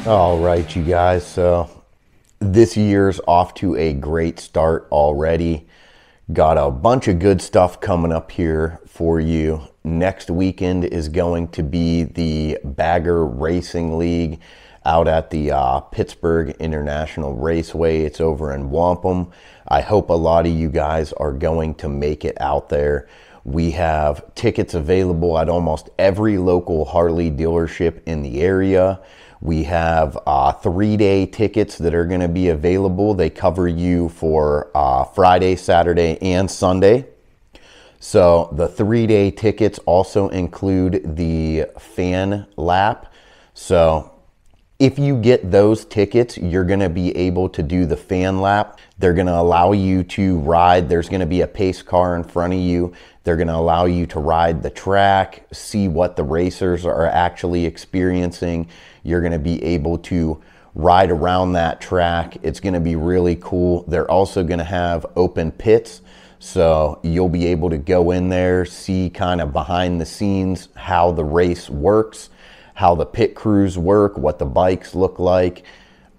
All right, you guys. So this year's off to a great start already. Got a bunch of good stuff coming up here for you. Next weekend is going to be the Bagger Racing League out at the Pittsburgh International Raceway. It's over in Wampum. I hope a lot of you guys are going to make it out there. We have tickets available at almost every local Harley dealership in the area. We have 3-day tickets that are going to be available. They cover you for Friday, Saturday, and Sunday. So the 3-day tickets also include the fan lap. So if you get those tickets, you're going to be able to do the fan lap. They're going to allow you to ride. There's going to be a pace car in front of you. They're going to allow you to ride the track, see what the racers are actually experiencing. You're going to be able to ride around that track. It's going to be really cool. They're also going to have open pits. So you'll be able to go in there, see kind of behind the scenes how the race works, how the pit crews work, what the bikes look like.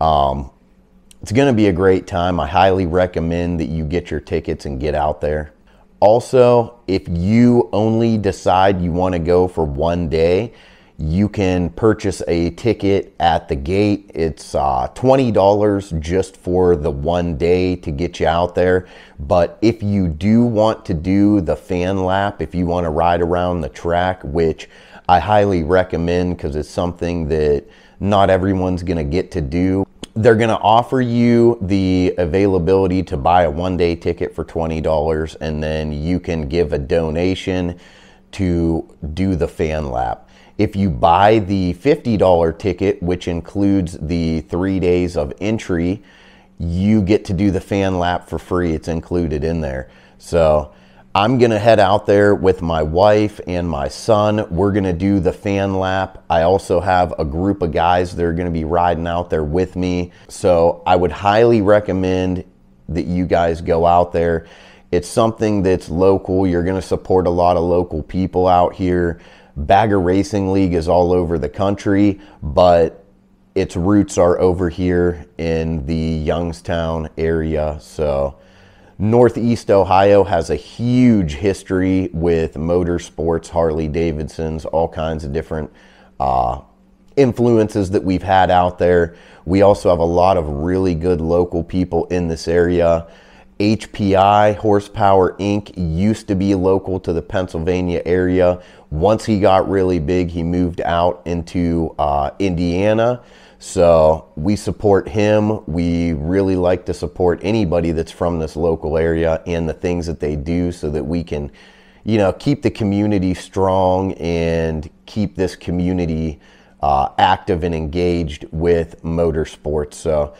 It's going to be a great time. I highly recommend that you get your tickets and get out there. Also, if you only decide you want to go for one day, you can purchase a ticket at the gate. It's $20 just for the one day to get you out there. But if you do want to do the fan lap, if you want to ride around the track, which I highly recommend because it's something that not everyone's going to get to do, they're going to offer you the availability to buy a one-day ticket for $20, and then you can give a donation to do the fan lap. If you buy the $50 ticket, which includes the 3 days of entry, you get to do the fan lap for free. It's included in there. So I'm going to head out there with my wife and my son. We're going to do the fan lap. I also have a group of guys that are going to be riding out there with me. So I would highly recommend that you guys go out there. It's something that's local. You're going to support a lot of local people out here. Bagger Racing League is all over the country, but its roots are over here in the Youngstown area. So Northeast Ohio has a huge history with motorsports, Harley Davidsons, all kinds of different influences that we've had out there. We also have a lot of really good local people in this area. HPI, Horsepower Inc., used to be local to the Pennsylvania area. Once he got really big, he moved out into Indiana. So we support him. We really like to support anybody that's from this local area and the things that they do so that we can, you know, keep the community strong and keep this community active and engaged with motorsports. So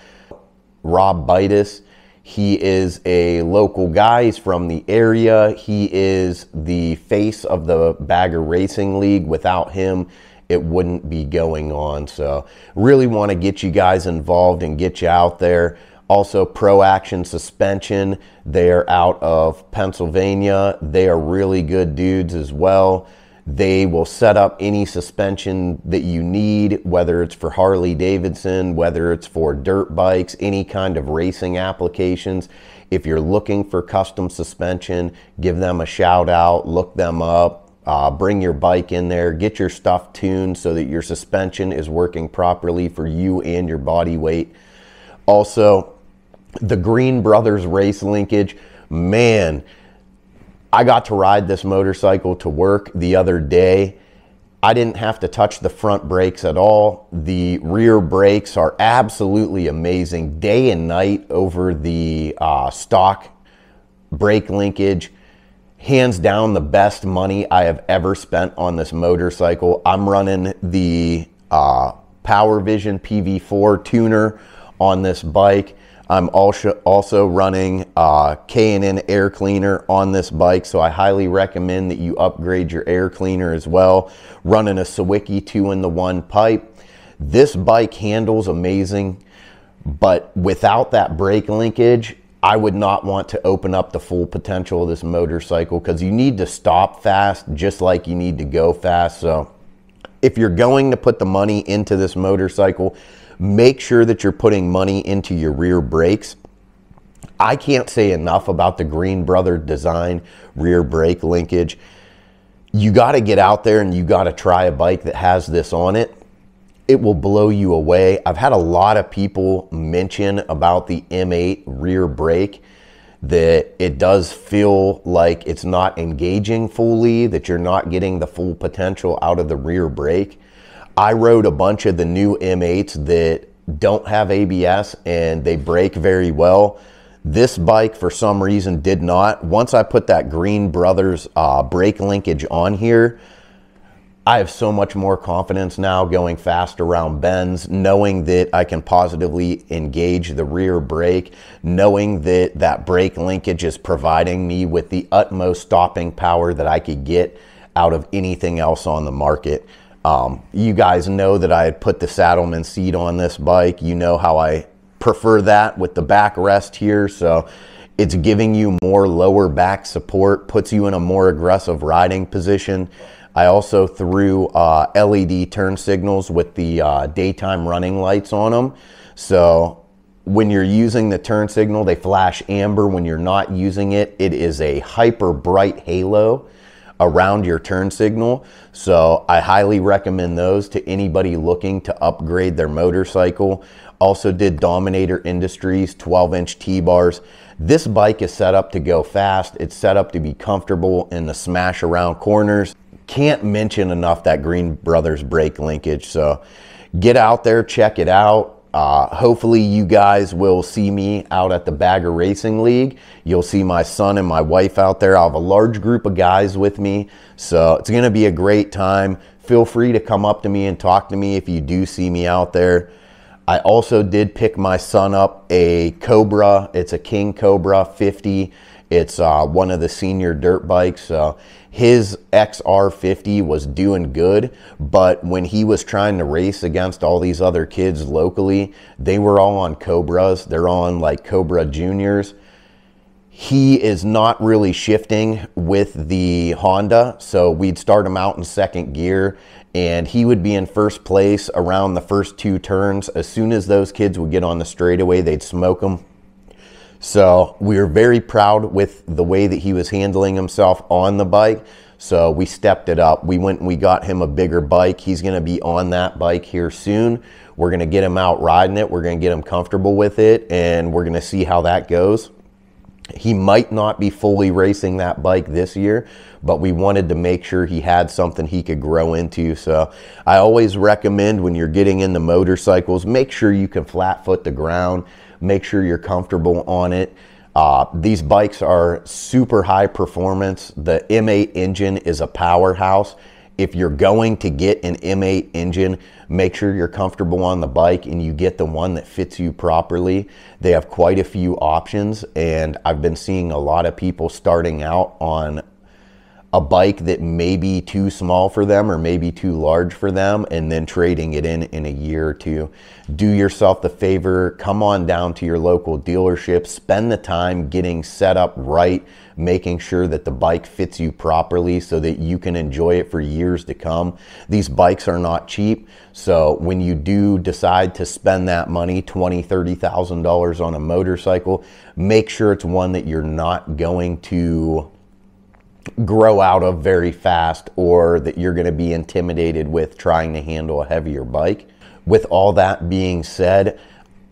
Rob Bitus, he is a local guy. He's from the area. He is the face of the Bagger Racing League. Without him, it wouldn't be going on. So really want to get you guys involved and get you out there. Also, Pro Action Suspension, they're out of Pennsylvania. They are really good dudes as well. They will set up any suspension that you need, whether it's for Harley Davidson, whether it's for dirt bikes, any kind of racing applications. If you're looking for custom suspension, give them a shout out, look them up. Bring your bike in there, get your stuff tuned so that your suspension is working properly for you and your body weight. Also, the Green Brothers race linkage, man, I got to ride this motorcycle to work the other day. I didn't have to touch the front brakes at all. The rear brakes are absolutely amazing. Day and night over the stock brake linkage. Hands down the best money I have ever spent on this motorcycle. I'm running the Power Vision PV4 tuner on this bike. I'm also running K&N air cleaner on this bike, so I highly recommend that you upgrade your air cleaner as well. Running a Sawicki 2-in-1 pipe. This bike handles amazing, but without that brake linkage, I would not want to open up the full potential of this motorcycle because you need to stop fast just like you need to go fast. So if you're going to put the money into this motorcycle, Make sure that you're putting money into your rear brakes. I can't say enough about the Green Brothers Design rear brake linkage. You got to get out there and you got to try a bike that has this on it. It will blow you away. I've had a lot of people mention about the M8 rear brake, that it does feel like it's not engaging fully, that you're not getting the full potential out of the rear brake. I rode a bunch of the new M8s that don't have ABS and they brake very well. This bike, for some reason, did not. Once I put that Green Brothers brake linkage on here, I have so much more confidence now going fast around bends, knowing that I can positively engage the rear brake, knowing that that brake linkage is providing me with the utmost stopping power that I could get out of anything else on the market. You guys know that I had put the Saddleman seat on this bike. You know how I prefer that with the backrest here, so it's giving you more lower back support, puts you in a more aggressive riding position. I also threw LED turn signals with the daytime running lights on them, so when you're using the turn signal, they flash amber. When you're not using it, it is a hyper bright halo around your turn signal. So I highly recommend those to anybody looking to upgrade their motorcycle. Also did Dominator Industries 12-inch T-bars. This bike is set up to go fast. It's set up to be comfortable in the smash around corners. Can't mention enough that Green Brothers brake linkage. So get out there, check it out. Hopefully you guys will see me out at the Bagger Racing League. You'll see my son and my wife out there. I'll have a large group of guys with me, so it's going to be a great time. Feel free to come up to me and talk to me if you do see me out there. I also did pick my son up a Cobra. It's a King Cobra 50. It's one of the senior dirt bikes. So his XR50 was doing good, but when he was trying to race against all these other kids locally, they were all on Cobras. They're on like Cobra Juniors. He is not really shifting with the Honda, so we'd start him out in second gear and he would be in first place around the first two turns. As soon as those kids would get on the straightaway, they'd smoke him. So we were very proud with the way that he was handling himself on the bike. So we stepped it up. We went and we got him a bigger bike. He's going to be on that bike here soon. We're going to get him out riding it. We're going to get him comfortable with it, and we're going to see how that goes. He might not be fully racing that bike this year, but we wanted to make sure he had something he could grow into. So I always recommend when you're getting into motorcycles, make sure you can flat foot the ground. Make sure you're comfortable on it. These bikes are super high performance. The M8 engine is a powerhouse. If you're going to get an M8 engine, make sure you're comfortable on the bike and you get the one that fits you properly. They have quite a few options, and I've been seeing a lot of people starting out on a bike that may be too small for them or maybe too large for them, and then trading it in a year or two. Do yourself the favor, come on down to your local dealership, spend the time getting set up right, making sure that the bike fits you properly so that you can enjoy it for years to come. These bikes are not cheap, so when you do decide to spend that money, $20,000, $30,000 on a motorcycle, make sure it's one that you're not going to grow out of very fast, or that you're going to be intimidated with trying to handle a heavier bike. With all that being said,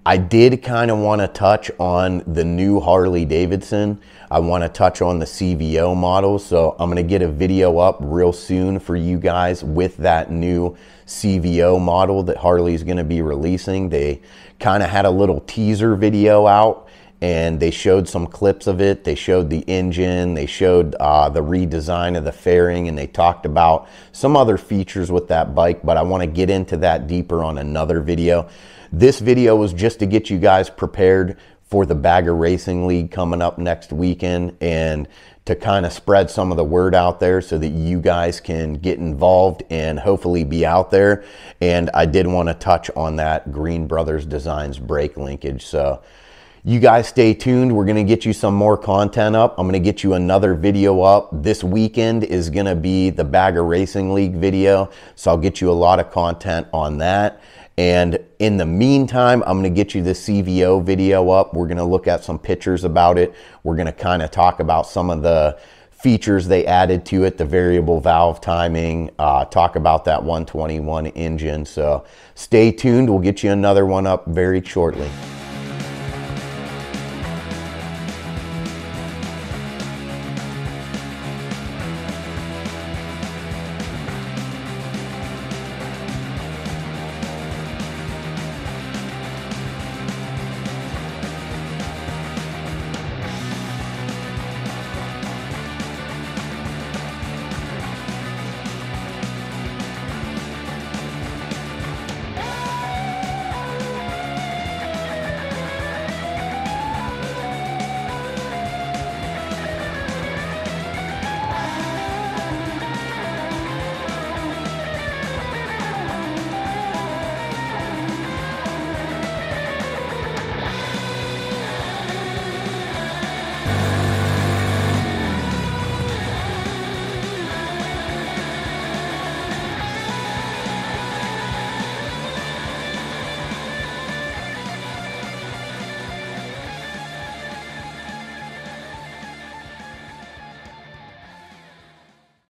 I did kind of want to touch on the new Harley Davidson. I want to touch on the CVO model, so I'm going to get a video up real soon for you guys with that new CVO model that Harley's going to be releasing. They kind of had a little teaser video out, and they showed some clips of it. They showed the engine, they showed the redesign of the fairing, and they talked about some other features with that bike, but I want to get into that deeper on another video. This video was just to get you guys prepared for the Bagger Racing League coming up next weekend, and to kind of spread some of the word out there so that you guys can get involved and hopefully be out there. And I did want to touch on that Green Brothers Designs brake linkage. So you guys stay tuned. We're going to get you some more content up. I'm going to get you another video up. This weekend is going to be the Bagger Racing League video, so I'll get you a lot of content on that. And in the meantime, I'm going to get you the CVO video up. We're going to look at some pictures about it. We're going to kind of talk about some of the features they added to it, the variable valve timing, talk about that 121 engine. So stay tuned. We'll get you another one up very shortly.